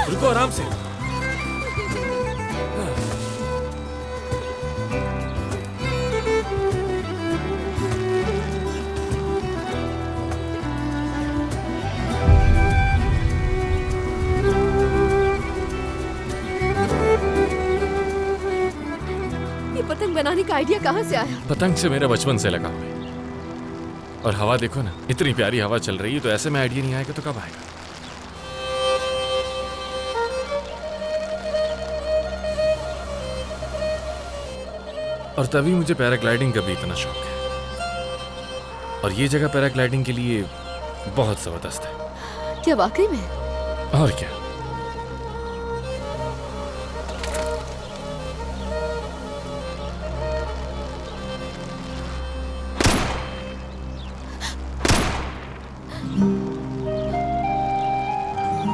रुको आराम से। ये पतंग बनाने का आइडिया कहाँ से आया? पतंग से मेरा बचपन से लगा हुआ है। और हवा देखो ना, इतनी प्यारी हवा चल रही है, तो ऐसे में आइडिया नहीं आएगा तो कब आएगा? और तभी मुझे पैराग्लाइडिंग का भी इतना शौक है। और ये जगह पैराग्लाइडिंग के लिए बहुत जबरदस्त है। क्या वाकई में? और क्या,